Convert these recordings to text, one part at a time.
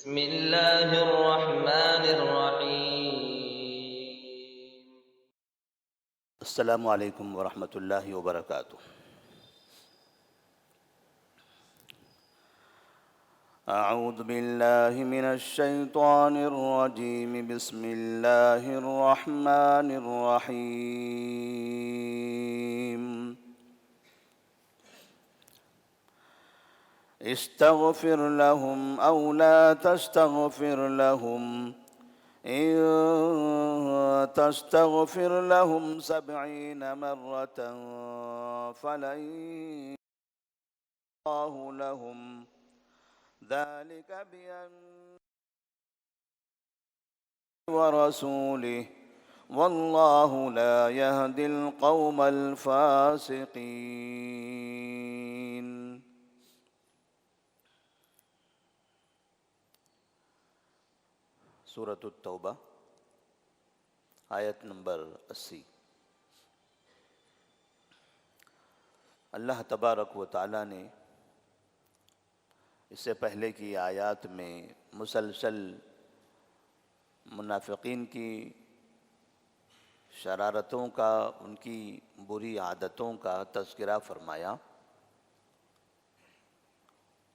بسم اللہ الرحمن الرحیم۔ السلام علیکم ورحمۃ اللہ وبرکاتہ۔ اعوذ باللہ من الشیطان الرجیم، بسم اللہ الرحمن الرحیم۔ استغفر لهم او لا تستغفر لهم إن تستغفر لهم 70 مرة فلن الله لهم ذلك بأن ورسوله والله لا يهدي القوم الفاسقين۔ سورۃ التوبہ آیت نمبر 80۔ اللہ تبارک و تعالیٰ نے اس سے پہلے کی آیات میں مسلسل منافقین کی شرارتوں کا، ان کی بری عادتوں کا تذکرہ فرمایا۔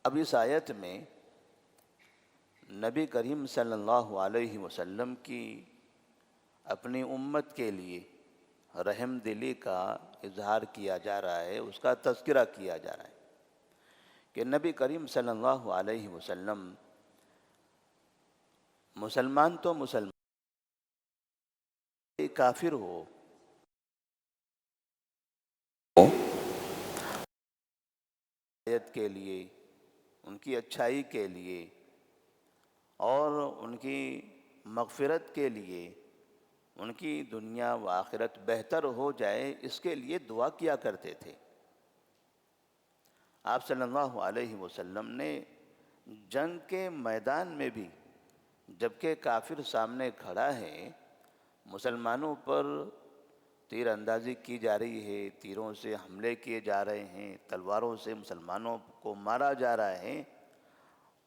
اب اس آیت میں نبی کریم صلی اللہ علیہ وسلم کی اپنی امت کے لیے رحم دلی کا اظہار کیا جا رہا ہے، اس کا تذکرہ کیا جا رہا ہے کہ نبی کریم صلی اللہ علیہ وسلم مسلمان تو مسلمان، کافر ہو ہدایت کے لیے، ان کی اچھائی کے لیے اور ان کی مغفرت کے لیے، ان کی دنیا و آخرت بہتر ہو جائے، اس کے لیے دعا کیا کرتے تھے۔ آپ صلی اللہ علیہ وسلم نے جنگ کے میدان میں بھی، جبکہ کافر سامنے کھڑا ہے، مسلمانوں پر تیر اندازی کی جا رہی ہے، تیروں سے حملے کیے جا رہے ہیں، تلواروں سے مسلمانوں کو مارا جا رہا ہے،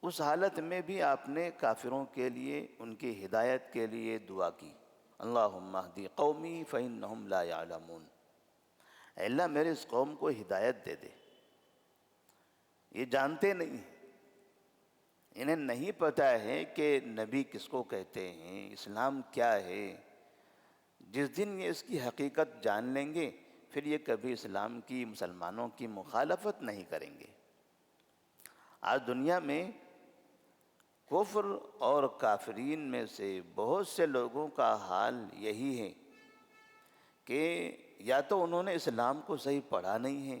اس حالت میں بھی آپ نے کافروں کے لیے، ان کی ہدایت کے لیے دعا کی۔ اللہم اہدی قومی فإنہم لا یعلمون۔ اے اللہ میرے اس قوم کو ہدایت دے دے، یہ جانتے نہیں ہیں، انہیں نہیں پتہ ہے کہ نبی کس کو کہتے ہیں، اسلام کیا ہے۔ جس دن یہ اس کی حقیقت جان لیں گے، پھر یہ کبھی اسلام کی، مسلمانوں کی مخالفت نہیں کریں گے۔ آج دنیا میں کفر اور کافرین میں سے بہت سے لوگوں کا حال یہی ہے کہ یا تو انہوں نے اسلام کو صحیح پڑھا نہیں ہے،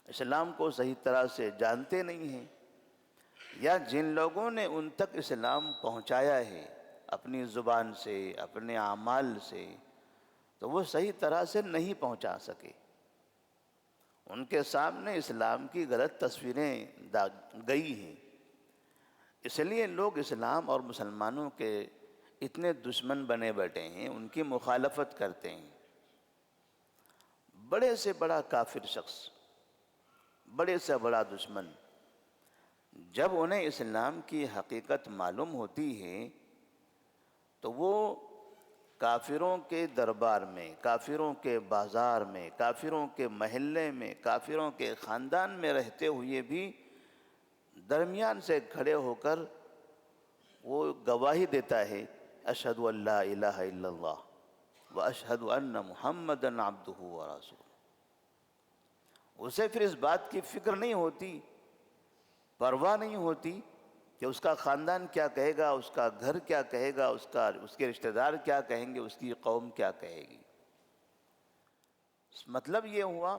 اسلام کو صحیح طرح سے جانتے نہیں ہیں، یا جن لوگوں نے ان تک اسلام پہنچایا ہے اپنی زبان سے، اپنے اعمال سے، تو وہ صحیح طرح سے نہیں پہنچا سکے۔ ان کے سامنے اسلام کی غلط تصویریں گئی ہیں، اس لیے لوگ اسلام اور مسلمانوں کے اتنے دشمن بنے بیٹھے ہیں، ان کی مخالفت کرتے ہیں۔ بڑے سے بڑا کافر شخص، بڑے سے بڑا دشمن، جب انہیں اسلام کی حقیقت معلوم ہوتی ہے تو وہ کافروں کے دربار میں، کافروں کے بازار میں، کافروں کے محلے میں، کافروں کے خاندان میں رہتے ہوئے بھی درمیان سے کھڑے ہو کر وہ گواہی دیتا ہے، اشہد ان لا الہ الا اللہ واشہد ان محمدًا عبدہ ورسولہ۔ اسے پھر اس بات کی فکر نہیں ہوتی، پرواہ نہیں ہوتی کہ اس کا خاندان کیا کہے گا، اس کا گھر کیا کہے گا، اس کے رشتہ دار کیا کہیں گے، اس کی قوم کیا کہے گی۔ مطلب یہ ہوا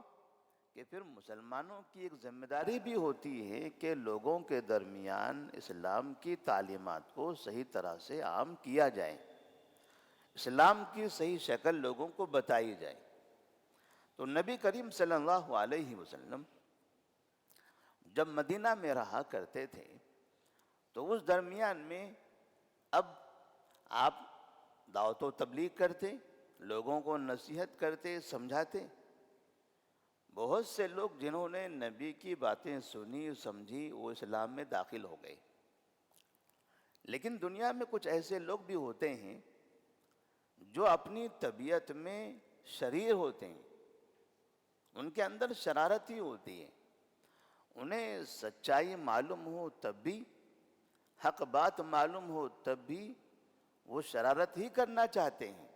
کہ پھر مسلمانوں کی ایک ذمہ داری بھی ہوتی ہے کہ لوگوں کے درمیان اسلام کی تعلیمات کو صحیح طرح سے عام کیا جائے، اسلام کی صحیح شکل لوگوں کو بتائی جائے۔ تو نبی کریم صلی اللہ علیہ وسلم جب مدینہ میں رہا کرتے تھے تو اس درمیان میں اب آپ دعوت و تبلیغ کرتے، لوگوں کو نصیحت کرتے، سمجھاتے۔ بہت سے لوگ جنہوں نے نبی کی باتیں سنی، سمجھی، وہ اسلام میں داخل ہو گئے، لیکن دنیا میں کچھ ایسے لوگ بھی ہوتے ہیں جو اپنی طبیعت میں شریر ہوتے ہیں، ان کے اندر شرارت ہی ہوتی ہے، انہیں سچائی معلوم ہو تب بھی، حق بات معلوم ہو تب بھی وہ شرارت ہی کرنا چاہتے ہیں،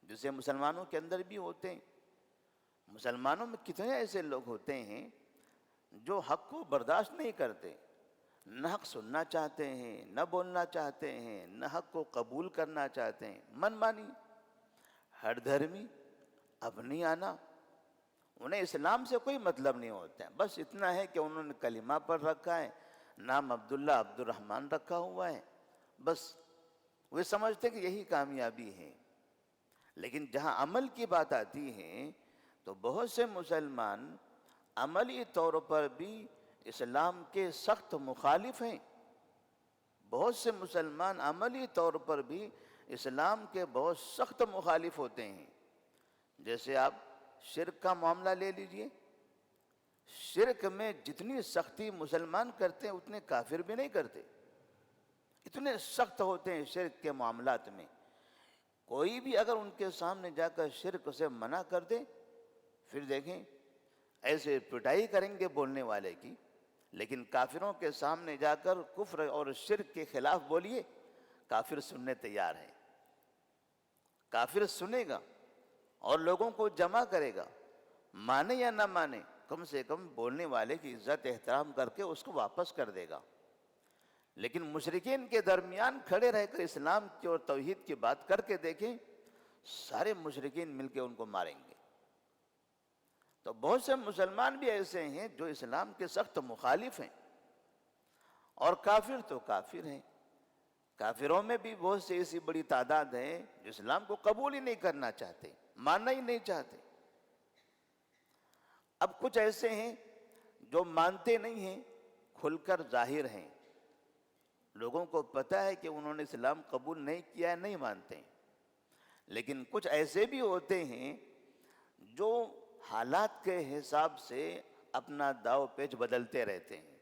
جسے مسلمانوں کے اندر بھی ہوتے ہیں۔ مسلمانوں میں کتنے ایسے لوگ ہوتے ہیں جو حق کو برداشت نہیں کرتے، نہ حق سننا چاہتے ہیں، نہ بولنا چاہتے ہیں، نہ حق کو قبول کرنا چاہتے ہیں، من مانی، ہر دھرمی، اپنی آنا، انہیں اسلام سے کوئی مطلب نہیں ہوتا ہے، بس اتنا ہے کہ انہوں نے کلمہ پڑھ رکھا ہے، نام عبداللہ عبد الرحمن رکھا ہوا ہے، بس وہ سمجھتے کہ یہی کامیابی ہے۔ لیکن جہاں عمل کی بات آتی ہے تو بہت سے مسلمان عملی طور پر بھی اسلام کے سخت مخالف ہیں، بہت سے مسلمان عملی طور پر بھی اسلام کے بہت سخت مخالف ہوتے ہیں۔ جیسے آپ شرک کا معاملہ لے لیجئے، شرک میں جتنی سختی مسلمان کرتے ہیں اتنے کافر بھی نہیں کرتے، اتنے سخت ہوتے ہیں شرک کے معاملات میں۔ کوئی بھی اگر ان کے سامنے جا کر شرک سے منع کر دے، پھر دیکھیں ایسے پٹائی کریں گے بولنے والے کی، لیکن کافروں کے سامنے جا کر کفر اور شرک کے خلاف بولیے، کافر سننے تیار ہے، کافر سنے گا اور لوگوں کو جمع کرے گا، مانے یا نہ مانے، کم سے کم بولنے والے کی عزت احترام کر کے اس کو واپس کر دے گا۔ لیکن مشرکین کے درمیان کھڑے رہ کر اسلام کی اور توحید کی بات کر کے دیکھیں، سارے مشرکین مل کے ان کو ماریں گے۔ تو بہت سے مسلمان بھی ایسے ہیں جو اسلام کے سخت مخالف ہیں، اور کافر تو کافر ہیں، کافروں میں بھی بہت سی ایسی بڑی تعداد ہے جو اسلام کو قبول ہی نہیں کرنا چاہتے، ماننا ہی نہیں چاہتے۔ اب کچھ ایسے ہیں جو مانتے نہیں ہیں، کھل کر ظاہر ہیں، لوگوں کو پتہ ہے کہ انہوں نے اسلام قبول نہیں کیا ہے، نہیں مانتے ہیں۔ لیکن کچھ ایسے بھی ہوتے ہیں جو حالات کے حساب سے اپنا داؤ پیچ بدلتے رہتے ہیں،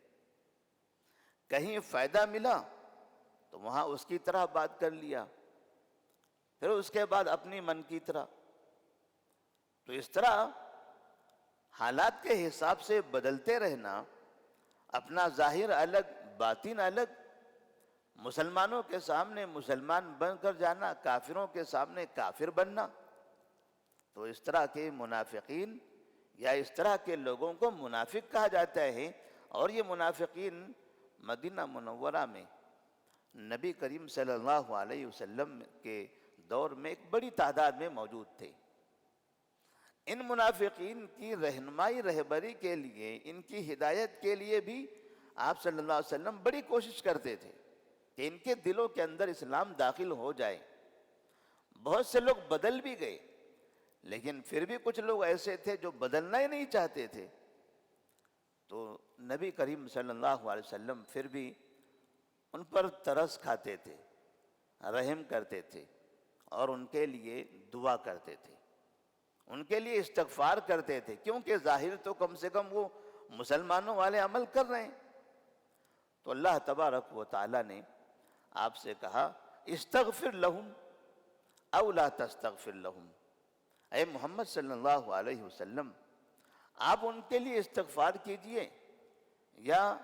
کہیں فائدہ ملا تو وہاں اس کی طرح بات کر لیا، پھر اس کے بعد اپنی من کی طرح، تو اس طرح حالات کے حساب سے بدلتے رہنا، اپنا ظاہر الگ باطن الگ، مسلمانوں کے سامنے مسلمان بن کر جانا، کافروں کے سامنے کافر بننا، تو اس طرح کے منافقین یا اس طرح کے لوگوں کو منافق کہا جاتا ہے۔ اور یہ منافقین مدینہ منورہ میں نبی کریم صلی اللہ علیہ وسلم کے دور میں ایک بڑی تعداد میں موجود تھے۔ ان منافقین کی رہنمائی رہبری کے لیے، ان کی ہدایت کے لیے بھی آپ صلی اللہ علیہ وسلم بڑی کوشش کرتے تھے کہ ان کے دلوں کے اندر اسلام داخل ہو جائے۔ بہت سے لوگ بدل بھی گئے، لیکن پھر بھی کچھ لوگ ایسے تھے جو بدلنا ہی نہیں چاہتے تھے، تو نبی کریم صلی اللہ علیہ وسلم پھر بھی ان پر ترس کھاتے تھے، رحم کرتے تھے، اور ان کے لیے دعا کرتے تھے، ان کے لیے استغفار کرتے تھے، کیونکہ ظاہر تو کم سے کم وہ مسلمانوں والے عمل کر رہے ہیں۔ تو اللہ تبارک و تعالیٰ نے آپ سے کہا استغفر لہم او لا تستغفر لہم، اے محمد صلی اللہ علیہ وسلم آپ ان کے لیے استغفار کیجئے یا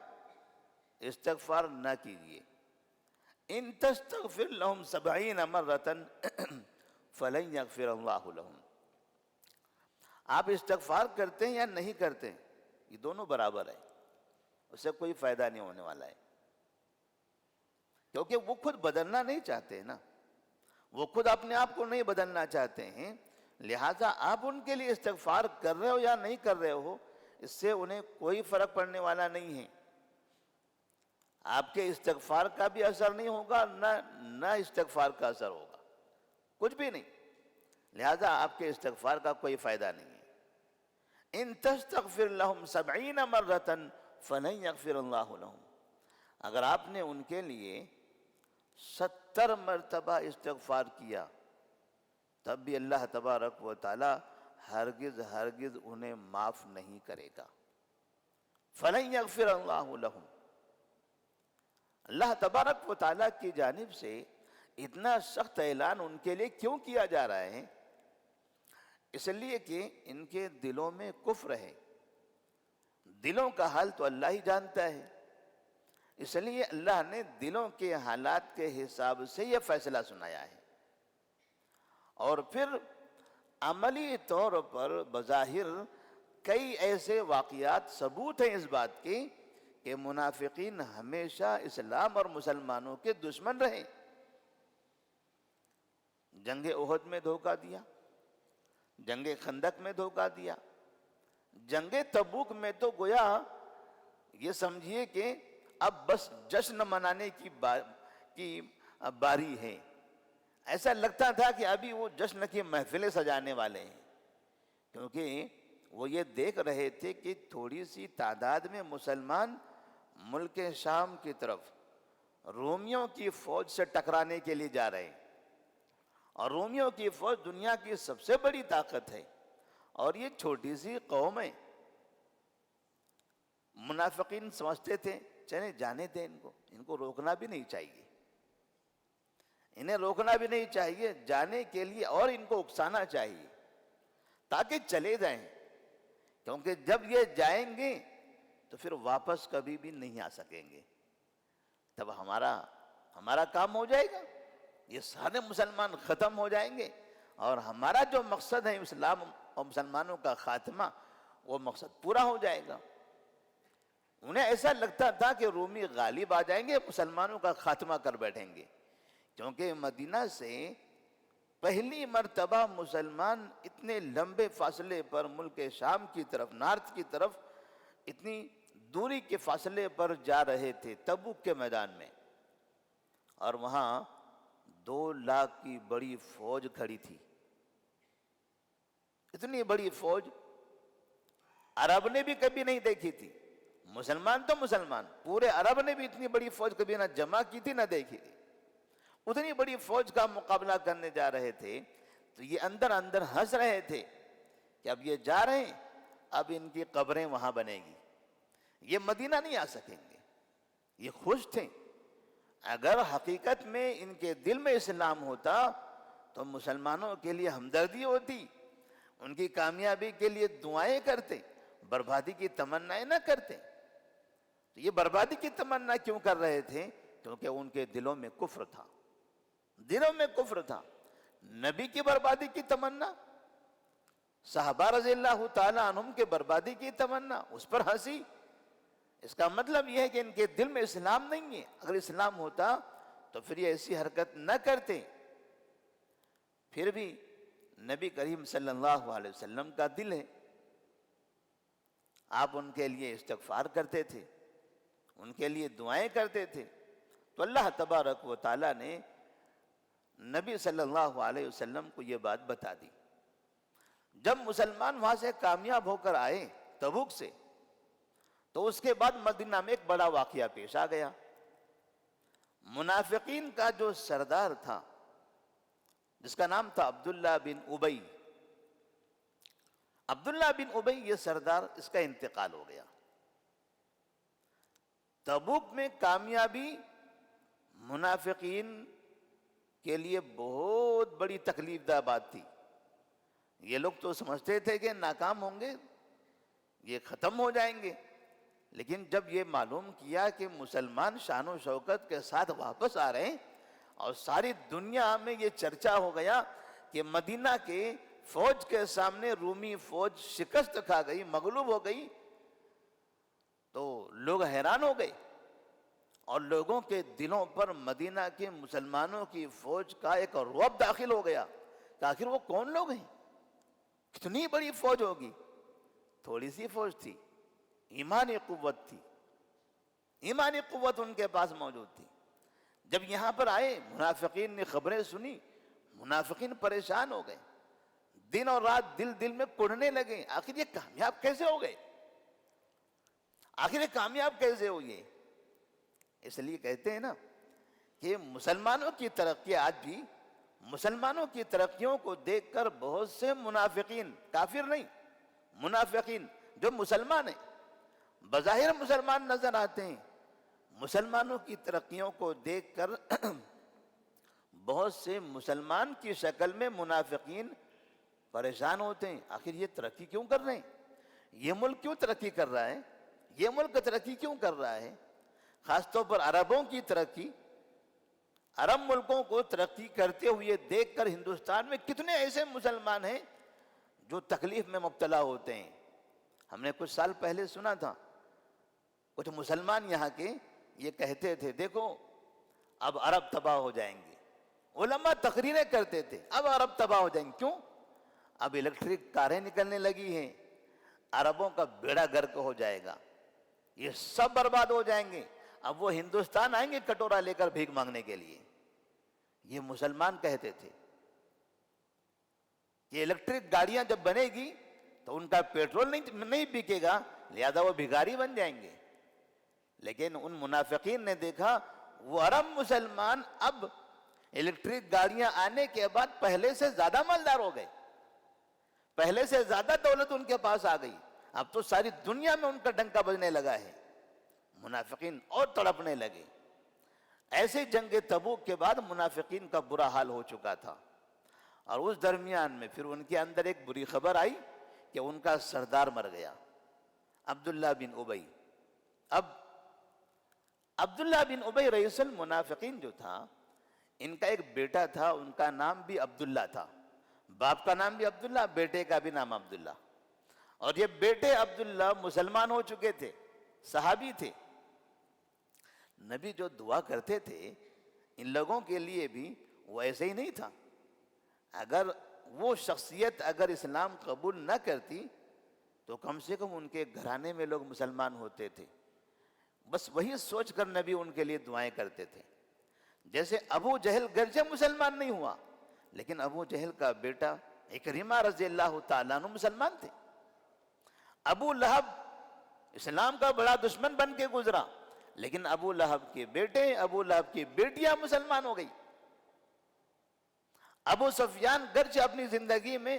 استغفار نہ کیجئے۔ ان تستغفر لہم 70 مرتن فلن یغفر اللہ لہم، آپ استغفار کرتے ہیں یا نہیں کرتے، یہ دونوں برابر ہے، اس سے کوئی فائدہ نہیں ہونے والا ہے، کیونکہ وہ خود بدلنا نہیں چاہتے نا، وہ خود اپنے آپ کو نہیں بدلنا چاہتے ہیں، لہٰذا آپ ان کے لیے استغفار کر رہے ہو یا نہیں کر رہے ہو، اس سے انہیں کوئی فرق پڑنے والا نہیں ہے۔ آپ کے استغفار کا بھی اثر نہیں ہوگا، نہ استغفار کا اثر ہوگا، کچھ بھی نہیں، لہٰذا آپ کے استغفار کا کوئی فائدہ نہیں ہے۔ ان تستغفر لہم 70 مرتن فلن یغفر اللہ لہم، اگر آپ نے ان کے لیے 70 مرتبہ استغفار کیا تب بھی اللہ تبارک و تعالی ہرگز انہیں معاف نہیں کرے گا۔ فلن یغفر اللہ لہم، اللہ تبارک و تعالیٰ کی جانب سے اتنا سخت اعلان ان کے لیے کیوں کیا جا رہا ہے؟ اس لیے کہ ان کے دلوں میں کفر ہے. دلوں کا حال تو اللہ ہی جانتا ہے. اس لیے اللہ نے دلوں کے حالات کے حساب سے یہ فیصلہ سنایا ہے. اور پھر عملی طور پر بظاہر کئی ایسے واقعات ثبوت ہیں اس بات کے کہ منافقین ہمیشہ اسلام اور مسلمانوں کے دشمن رہے. جنگ احد میں دھوکہ دیا، جنگ خندق میں دھوکہ دیا، جنگ تبوک میں تو گویا یہ سمجھیے کہ اب بس جشن منانے کی باری ہے. ایسا لگتا تھا کہ ابھی وہ جشن کی محفلیں سجانے والے ہیں، کیونکہ وہ یہ دیکھ رہے تھے کہ تھوڑی سی تعداد میں مسلمان ملک شام کی طرف رومیوں کی فوج سے ٹکرانے کے لیے جا رہے ہیں. اور رومیوں کی فوج دنیا کی سب سے بڑی طاقت ہے اور یہ چھوٹی سی قوم ہے. منافقین سمجھتے تھے چلے جانے دیں ان کو روکنا بھی نہیں چاہیے، انہیں روکنا بھی نہیں چاہیے، جانے کے لیے اور ان کو اکسانا چاہیے تاکہ چلے جائیں، کیونکہ جب یہ جائیں گے تو پھر واپس کبھی بھی نہیں آ سکیں گے. تب ہمارا کام ہو جائے گا، یہ سارے مسلمان ختم ہو جائیں گے اور ہمارا جو مقصد ہے اسلام اور مسلمانوں کا خاتمہ، وہ مقصد پورا ہو جائے گا. انہیں ایسا لگتا تھا کہ رومی غالب آ جائیں گے، مسلمانوں کا خاتمہ کر بیٹھیں گے، کیونکہ مدینہ سے پہلی مرتبہ مسلمان اتنے لمبے فاصلے پر ملک شام کی طرف، نارتھ کی طرف اتنی دوری کے فاصلے پر جا رہے تھے تبوک کے میدان میں، اور وہاں 2 لاکھ کی بڑی فوج کھڑی تھی. اتنی بڑی فوج عرب نے بھی کبھی نہیں دیکھی تھی. مسلمان تو مسلمان، پورے عرب نے بھی اتنی بڑی فوج کبھی نہ جمع کی تھی نہ دیکھی تھی. اتنی بڑی فوج کا مقابلہ کرنے جا رہے تھے تو یہ اندر اندر ہنس رہے تھے کہ اب یہ جا رہے ہیں، اب ان کی قبریں وہاں بنے گی، یہ مدینہ نہیں آ سکیں گے. یہ خوش تھے. اگر حقیقت میں ان کے دل میں اسلام ہوتا تو مسلمانوں کے لیے ہمدردی ہوتی، ان کی کامیابی کے لیے دعائیں کرتے، بربادی کی تمنائیں نہ کرتے. تو یہ بربادی کی تمنا کیوں کر رہے تھے؟ کیونکہ ان کے دلوں میں کفر تھا، دلوں میں کفر تھا. نبی کی بربادی کی تمنا، صحابہ رضی اللہ تعالیٰ عنہم کے بربادی کی تمنا، اس پر ہنسی. اس کا مطلب یہ ہے کہ ان کے دل میں اسلام نہیں ہے. اگر اسلام ہوتا تو پھر یہ ایسی حرکت نہ کرتے. پھر بھی نبی کریم صلی اللہ علیہ وسلم کا دل ہے، آپ ان کے لیے استغفار کرتے تھے، ان کے لیے دعائیں کرتے تھے. تو اللہ تبارک و تعالیٰ نے نبی صلی اللہ علیہ وسلم کو یہ بات بتا دی. جب مسلمان وہاں سے کامیاب ہو کر آئے تبوک سے، تو اس کے بعد مدینہ میں ایک بڑا واقعہ پیش آ گیا. منافقین کا جو سردار تھا، جس کا نام تھا عبداللہ بن ابی، عبداللہ بن ابی یہ سردار، اس کا انتقال ہو گیا. تبوک میں کامیابی منافقین کے لیے بہت بڑی تکلیف دہ بات تھی. یہ لوگ تو سمجھتے تھے کہ ناکام ہوں گے، یہ ختم ہو جائیں گے. لیکن جب یہ معلوم کیا کہ مسلمان شان و شوکت کے ساتھ واپس آ رہے ہیں اور ساری دنیا میں یہ چرچا ہو گیا کہ مدینہ کے فوج کے سامنے رومی فوج شکست کھا گئی، مغلوب ہو گئی، تو لوگ حیران ہو گئے اور لوگوں کے دلوں پر مدینہ کے مسلمانوں کی فوج کا ایک رعب داخل ہو گیا کہ آخر وہ کون لوگ ہیں، کتنی بڑی فوج ہوگی. تھوڑی سی فوج تھی، ایمانی قوت تھی، ایمانی قوت ان کے پاس موجود تھی. جب یہاں پر آئے، منافقین نے خبریں سنی، منافقین پریشان ہو گئے، دن اور رات دل میں کڑنے لگے. آخر یہ کامیاب کیسے ہو گئے، آخر یہ کامیاب کیسے ہوئے؟ اس لیے کہتے ہیں نا کہ مسلمانوں کی ترقی، آج بھی مسلمانوں کی ترقیوں کو دیکھ کر بہت سے منافقین، کافر نہیں، منافقین جو مسلمان ہیں، بظاہر مسلمان نظر آتے ہیں، مسلمانوں کی ترقیوں کو دیکھ کر بہت سے مسلمان کی شکل میں منافقین پریشان ہوتے ہیں، آخر یہ ترقی کیوں کر رہے ہیں؟ یہ ملک کیوں ترقی کر رہا ہے؟ یہ ملک ترقی کیوں کر رہا ہے؟ خاص طور پر عربوں کی ترقی، عرب ملکوں کو ترقی کرتے ہوئے دیکھ کر ہندوستان میں کتنے ایسے مسلمان ہیں جو تکلیف میں مبتلا ہوتے ہیں۔ ہم نے کچھ سال پہلے سنا تھا، کچھ مسلمان یہاں کے یہ کہتے تھے دیکھو اب عرب تباہ ہو جائیں گے، علماء تقریریں کرتے تھے اب عرب تباہ ہو جائیں گے۔ کیوں؟ اب الیکٹرک کاریں نکلنے لگی ہیں، عربوں کا بیڑا غرق ہو جائے گا، یہ سب برباد ہو جائیں گے، اب وہ ہندوستان آئیں گے کٹورا لے کر بھیک مانگنے کے لیے۔ یہ مسلمان کہتے تھے کہ الیکٹرک گاڑیاں جب بنے گی تو ان کا پیٹرول نہیں بکے گا، لہذا وہ بھکاری بن جائیں گے۔ لیکن ان منافقین نے دیکھا وہ عرب مسلمان اب الیکٹرک گاڑیاں آنے کے بعد پہلے سے زیادہ مالدار ہو گئے، پہلے سے زیادہ دولت ان کے پاس آ گئی، اب تو ساری دنیا میں ان کا ڈنکا بجنے لگا ہے۔ منافقین اور تڑپنے لگے۔ ایسے جنگ تبوک کے بعد منافقین کا برا حال ہو چکا تھا، اور اس درمیان میں پھر ان کے اندر ایک بری خبر آئی کہ ان کا سردار مر گیا، عبداللہ بن ابی۔ اب عبداللہ بن ابی رئیس المنافقین جو تھا، ان کا ایک بیٹا تھا، ان کا نام بھی عبداللہ تھا، باپ کا نام بھی عبداللہ، بیٹے کا بھی نام عبداللہ۔ اور یہ بیٹے عبداللہ مسلمان ہو چکے تھے، صحابی تھے۔ نبی جو دعا کرتے تھے ان لوگوں کے لیے بھی وہ ایسے ہی نہیں تھا۔ اگر وہ شخصیت اگر اسلام قبول نہ کرتی تو کم سے کم ان کے گھرانے میں لوگ مسلمان ہوتے تھے، بس وہی سوچ کر نبی ان کے لیے دعائیں کرتے تھے۔ جیسے ابو جہل گرچہ مسلمان نہیں ہوا لیکن ابو جہل کا بیٹا اکرمہ رضی اللہ تعالیٰ عنہ مسلمان تھے۔ ابو لہب اسلام کا بڑا دشمن بن کے گزرا، لیکن ابو لہب کے بیٹے، ابو لہب کی بیٹیاں مسلمان ہو گئی۔ ابو سفیان گرچہ اپنی زندگی میں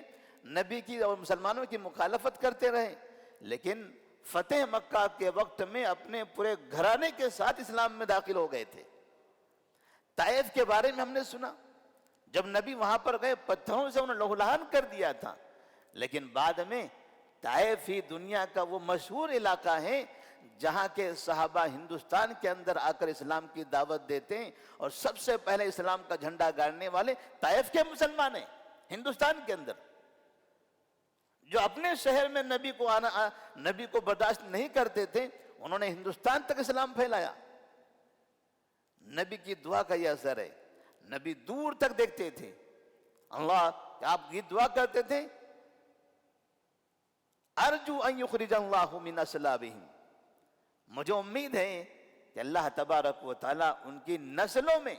نبی کی اور مسلمانوں کی مخالفت کرتے رہے، لیکن فتح مکہ کے وقت میں اپنے پورے گھرانے کے ساتھ اسلام میں داخل ہو گئے تھے۔ طائف کے بارے میں ہم نے سنا، جب نبی وہاں پر گئے پتھروں سے انہیں لہو لہان کر دیا تھا، لیکن بعد میں طائف ہی دنیا کا وہ مشہور علاقہ ہے جہاں کے صحابہ ہندوستان کے اندر آ کر اسلام کی دعوت دیتے ہیں، اور سب سے پہلے اسلام کا جھنڈا گاڑنے والے طائف کے مسلمان ہیں ہندوستان کے اندر، جو اپنے شہر میں نبی کو برداشت نہیں کرتے تھے، انہوں نے ہندوستان تک اسلام پھیلایا۔ نبی کی دعا کا یہ اثر ہے، نبی دور تک دیکھتے تھے۔ اللہ آپ یہ دعا کرتے تھے ارجو ان یخرج اللہ من اصلابہم، مجھے امید ہے کہ اللہ تبارک و تعالیٰ ان کی نسلوں میں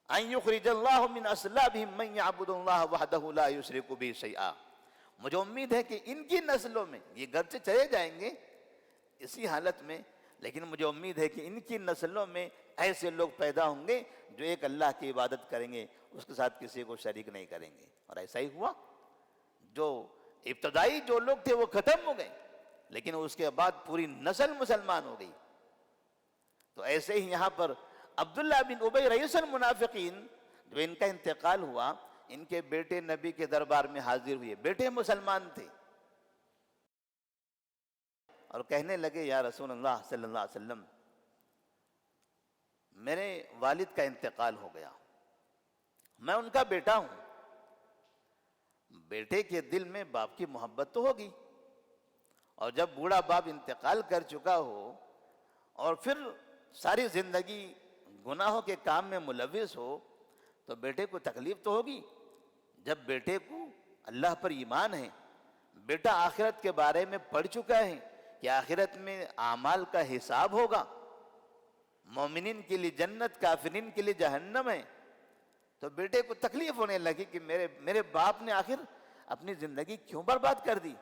ان یخرج اللہ من اصلابہم من یعبد اللہ وحدہ لا یشرک بہ شیئا، مجھے امید ہے کہ ان کی نسلوں میں، یہ گرچہ چلے جائیں گے اسی حالت میں، لیکن مجھے امید ہے کہ ان کی نسلوں میں ایسے لوگ پیدا ہوں گے جو ایک اللہ کی عبادت کریں گے، اس کے ساتھ کسی کو شریک نہیں کریں گے۔ اور ایسا ہی ہوا، جو ابتدائی جو لوگ تھے وہ ختم ہو گئے، لیکن اس کے بعد پوری نسل مسلمان ہو گئی۔ تو ایسے ہی یہاں پر عبداللہ بن ابی رئیس المنافقین، جو ان کا انتقال ہوا، ان کے بیٹے نبی کے دربار میں حاضر ہوئے، بیٹے مسلمان تھے، اور کہنے لگے یا رسول اللہ صلی اللہ علیہ وسلم، میرے والد کا انتقال ہو گیا، میں ان کا بیٹا ہوں، بیٹے کے دل میں باپ کی محبت تو ہوگی، اور جب بوڑھا باپ انتقال کر چکا ہو اور پھر ساری زندگی گناہوں کے کام میں ملوث ہو تو بیٹے کو تکلیف تو ہوگی۔ جب بیٹے کو اللہ پر ایمان ہے، بیٹا آخرت کے بارے میں پڑھ چکا ہے کہ آخرت میں اعمال کا حساب ہوگا، مومنین کے لیے جنت، کافرین کے لیے جہنم ہے، تو بیٹے کو تکلیف ہونے لگی کہ میرے باپ نے آخر اپنی زندگی کیوں برباد کر دی؟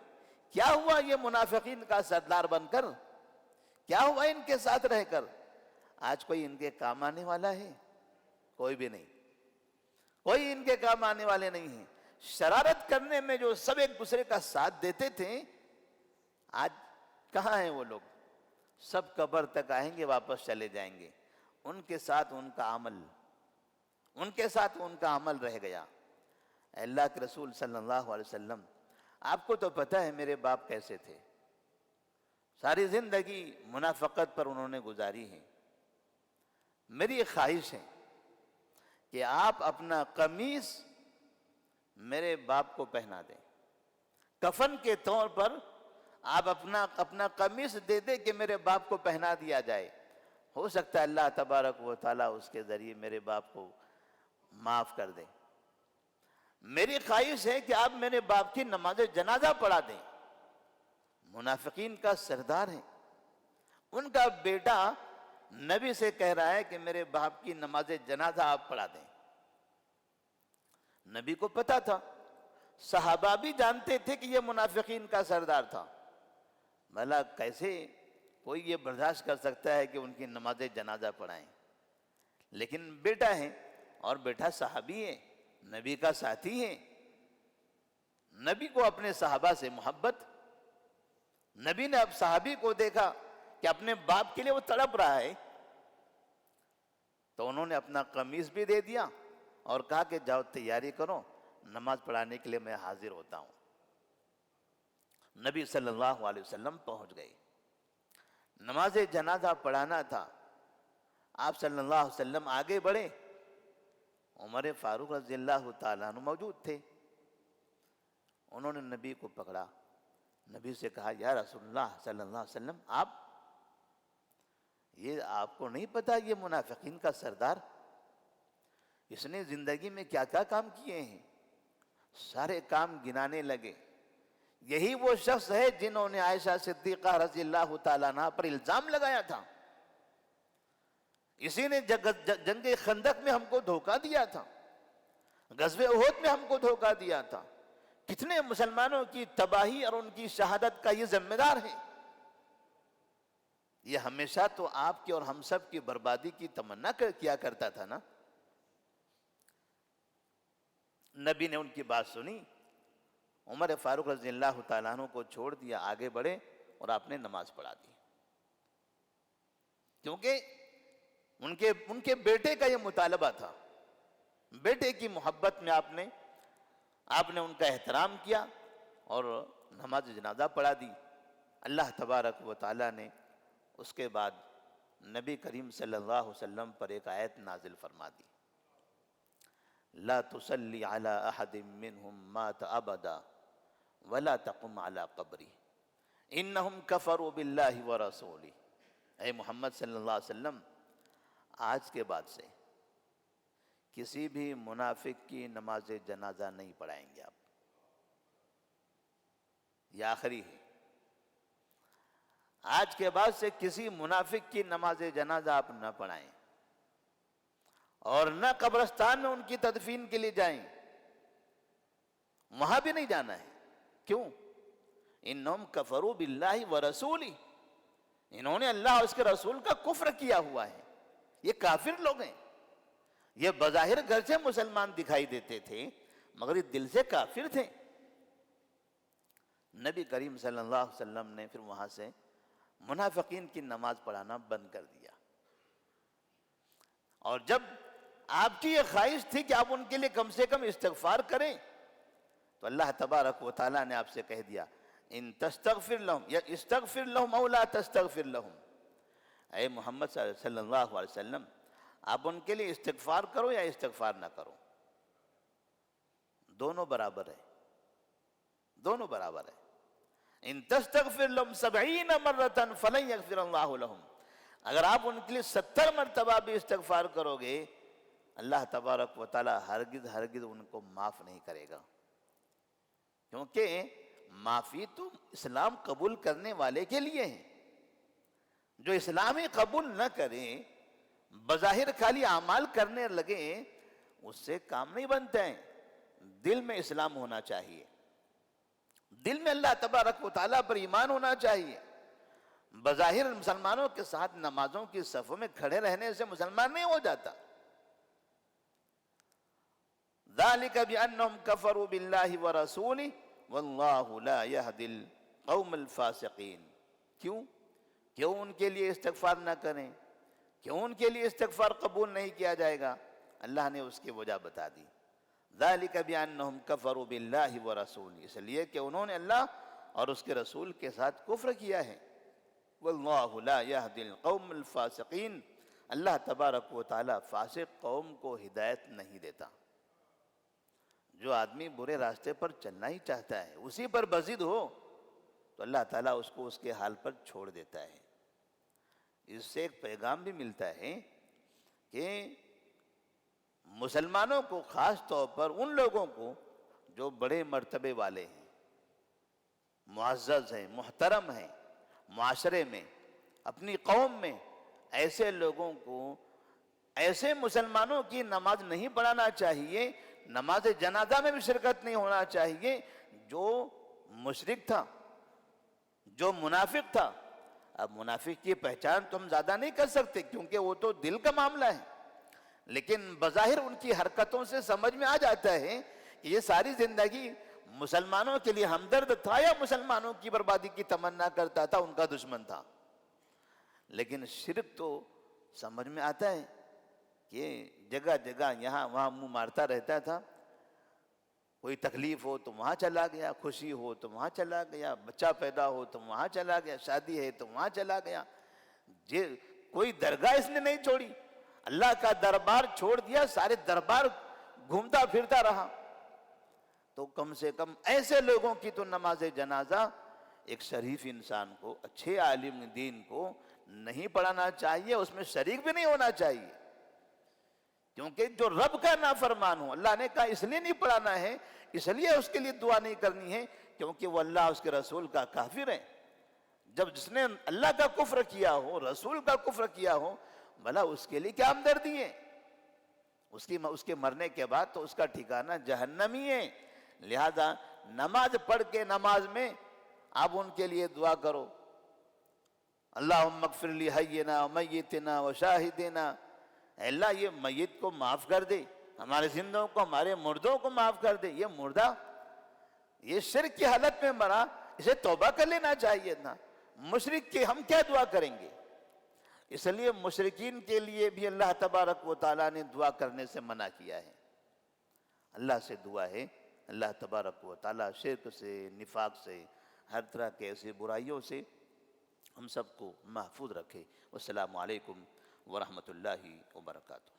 کیا ہوا یہ منافقین کا سردار بن کر؟ کیا ہوا ان کے ساتھ رہ کر؟ آج کوئی ان کے کام آنے والا ہے؟ کوئی بھی نہیں، کوئی ان کے کام آنے والے نہیں ہیں۔ شرارت کرنے میں جو سب ایک دوسرے کا ساتھ دیتے تھے، آج کہاں ہیں وہ لوگ؟ سب قبر تک آئیں گے، واپس چلے جائیں گے، ان کے ساتھ ان کا عمل رہ گیا۔ اللہ کے رسول صلی اللہ علیہ وسلم، آپ کو تو پتہ ہے میرے باپ کیسے تھے، ساری زندگی منافقت پر انہوں نے گزاری ہے۔ میری ایک خواہش ہے کہ آپ اپنا قمیص میرے باپ کو پہنا دیں، کفن کے طور پر آپ اپنا قمیص دے دیں کہ میرے باپ کو پہنا دیا جائے، ہو سکتا ہے اللہ تبارک و تعالیٰ اس کے ذریعے میرے باپ کو معاف کر دے۔ میری خواہش ہے کہ آپ میرے باپ کی نماز جنازہ پڑھا دیں، منافقین کا سردار ہے، ان کا بیٹا نبی سے کہہ رہا ہے کہ میرے باپ کی نماز جنازہ آپ پڑھا دیں۔ نبی کو پتا تھا، صحابہ بھی جانتے تھے کہ یہ منافقین کا سردار تھا، بھلا کیسے کوئی یہ برداشت کر سکتا ہے کہ ان کی نماز جنازہ پڑھائیں؟ لیکن بیٹا ہے، اور بیٹا صحابی ہے، نبی کا ساتھی ہے، نبی کو اپنے صحابہ سے محبت، نبی نے اب صحابی کو دیکھا کہ اپنے باپ کے لیے وہ تڑپ رہا ہے، تو انہوں نے اپنا قمیص بھی دے دیا اور کہا کہ جاؤ تیاری کرو، نماز پڑھانے کے لیے میں حاضر ہوتا ہوں۔ نبی صلی اللہ علیہ وسلم پہنچ گئے، نماز جنازہ پڑھانا تھا، آپ صلی اللہ علیہ وسلم آگے بڑھے، عمر فاروق رضی اللہ تعالیٰ عنہ موجود تھے، انہوں نے نبی کو پکڑا، نبی سے کہا یا رسول اللہ صلی اللہ علیہ وسلم، آپ کو نہیں پتا یہ منافقین کا سردار، اس نے زندگی میں کیا کیا کام کیے ہیں؟ سارے کام گنانے لگے، یہی وہ شخص ہے جنہوں نے عائشہ صدیقہ رضی اللہ تعالیٰ عنہ پر الزام لگایا تھا، اسی نے جنگ خندق میں ہم کو دھوکہ دیا تھا، غزوہ احد میں ہم کو دھوکہ دیا تھا، کتنے مسلمانوں کی تباہی اور ان کی شہادت کا یہ ذمہ دار ہے، یہ ہمیشہ تو آپ کی اور ہم سب کی بربادی کی تمنا کیا کرتا تھا نا۔ نبی نے ان کی بات سنی، عمر فاروق رضی اللہ تعالیٰ عنہ کو چھوڑ دیا، آگے بڑھے اور آپ نے نماز پڑھا دی، کیونکہ ان کے بیٹے کا یہ مطالبہ تھا، بیٹے کی محبت میں آپ نے ان کا احترام کیا اور نماز جنازہ پڑھا دی۔ اللہ تبارک و تعالیٰ نے اس کے بعد نبی کریم صلی اللہ علیہ وسلم پر ایک آیت نازل فرما دی، لا تصلی علی احد منہم مات ابدا ولا تقم علی قبری انہم کفروا باللہ ورسولہ۔ اے محمد صلی اللہ علیہ وسلم، آج کے بعد سے کسی بھی منافق کی نماز جنازہ نہیں پڑھائیں گے آپ، یہ آخری ہے، آج کے بعد سے کسی منافق کی نماز جنازہ آپ نہ پڑھائیں، اور نہ قبرستان میں ان کی تدفین کے لیے جائیں، وہاں بھی نہیں جانا ہے۔ کیوں؟ انہم کفروا باللہ ورسولہ، انہوں نے اللہ اور اس کے رسول کا کفر کیا ہوا ہے، یہ کافر لوگ ہیں، یہ بظاہر گرچہ مسلمان دکھائی دیتے تھے مگر یہ دل سے کافر تھے۔ نبی کریم صلی اللہ علیہ وسلم نے پھر وہاں سے منافقین کی نماز پڑھانا بند کر دیا، اور جب آپ کی یہ خواہش تھی کہ آپ ان کے لیے کم سے کم استغفار کریں، تو اللہ تبارک و تعالیٰ نے آپ سے کہہ دیا ان تستغفر لهم یا استغفر لهم او لا تستغفر لهم، اے محمد صلی اللہ علیہ وسلم، آپ ان کے لیے استغفار کرو یا استغفار نہ کرو، دونوں برابر ہے، دونوں برابر ہے۔ ان تستغفر لهم 70 مرة فلن يغفر الله لهم، اگر آپ ان کے لیے 70 مرتبہ بھی استغفار کرو گے، اللہ تبارک و تعالی ہرگز ان کو معاف نہیں کرے گا، کیونکہ معافی تو اسلام قبول کرنے والے کے لیے ہے، جو اسلام ہی قبول نہ کریں، بظاہر خالی اعمال کرنے لگے، اس سے کام نہیں بنتا ہے، دل میں اسلام ہونا چاہیے، دل میں اللہ تبارک و تعالیٰ پر ایمان ہونا چاہیے۔ بظاہر مسلمانوں کے ساتھ نمازوں کی صفوں میں کھڑے رہنے سے مسلمان نہیں ہو جاتا۔ ذالک بانہم کفروا باللہ ورسولہ واللہ لا یہدی القوم الفاسقین۔ کیوں؟ کیوں ان کے لیے استغفار نہ کریں؟ کیوں ان کے لیے استغفار قبول نہیں کیا جائے گا؟ اللہ نے اس کی وجہ بتا دی، ذالک بانہم کفروا باللہ ورسولہ، اس لیے کہ انہوں نے اللہ اور اس کے رسول کے ساتھ کفر کیا ہے۔ واللہ لا یہدی القوم الفاسقین، اللہ تبارک و تعالی فاسق قوم کو ہدایت نہیں دیتا۔ جو آدمی برے راستے پر چلنا ہی چاہتا ہے، اسی پر بزد ہو، تو اللہ تعالیٰ اس کو اس کے حال پر چھوڑ دیتا ہے۔ اس سے ایک پیغام بھی ملتا ہے کہ مسلمانوں کو، خاص طور پر ان لوگوں کو جو بڑے مرتبے والے ہیں، معزز ہیں، محترم ہیں، معاشرے میں، اپنی قوم میں، ایسے لوگوں کو، ایسے مسلمانوں کی نماز نہیں پڑھانا چاہیے، نماز جنازہ میں بھی شرکت نہیں ہونا چاہیے، جو مشرک تھا، جو منافق تھا۔ اب منافق کی پہچان تو ہم زیادہ نہیں کر سکتے کیونکہ وہ تو دل کا معاملہ ہے، لیکن بظاہر ان کی حرکتوں سے سمجھ میں آ جاتا ہے کہ یہ ساری زندگی مسلمانوں کے لیے ہمدرد تھا یا مسلمانوں کی بربادی کی تمنا کرتا تھا، ان کا دشمن تھا۔ لیکن شرک تو سمجھ میں آتا ہے کہ جگہ جگہ یہاں وہاں منہ مارتا رہتا تھا، کوئی تکلیف ہو تو وہاں چلا گیا، خوشی ہو تو وہاں چلا گیا، بچہ پیدا ہو تو وہاں چلا گیا، شادی ہے تو وہاں چلا گیا۔ کوئی درگاہ اس نے نہیں چھوڑی، اللہ کا دربار چھوڑ دیا، سارے دربار گھومتا پھرتا رہا۔ تو کم سے کم ایسے لوگوں کی تو نماز جنازہ ایک شریف انسان کو، اچھے عالم دین کو نہیں پڑھانا چاہیے، اس میں شریک بھی نہیں ہونا چاہیے، کیونکہ جو رب کا نافرمان ہو، اللہ نے کہا اس لیے نہیں پڑھانا ہے، اس لیے اس کے لیے دعا نہیں کرنی ہے کیونکہ وہ اللہ اس کے رسول کا کافر ہے۔ جب جس نے اللہ کا کفر کیا ہو، رسول کا کفر کیا ہو، بھلا اس کے لیے کیا ہمدردی ہے؟ اس کے مرنے کے بعد تو اس کا ٹھکانہ جہنم ہی ہے۔ لہذا نماز پڑھ کے نماز میں آپ ان کے لیے دعا کرو، اللہم اغفر لی حینا و میتنا و شاہدنا، اے اللہ یہ میت کو معاف کر دے، ہمارے زندوں کو، ہمارے مردوں کو معاف کر دے۔ یہ مردہ یہ شرک کی حالت میں مرا، اسے توبہ کر لینا چاہیے تھا۔ مشرک کے ہم کیا دعا کریں گے؟ اس لیے مشرکین کے لیے بھی اللہ تبارک و تعالیٰ نے دعا کرنے سے منع کیا ہے۔ اللہ سے دعا ہے اللہ تبارک و تعالیٰ شرک سے، نفاق سے، ہر طرح کے ایسی برائیوں سے ہم سب کو محفوظ رکھے۔ والسلام علیکم ورحمۃ اللہ وبرکاتہ۔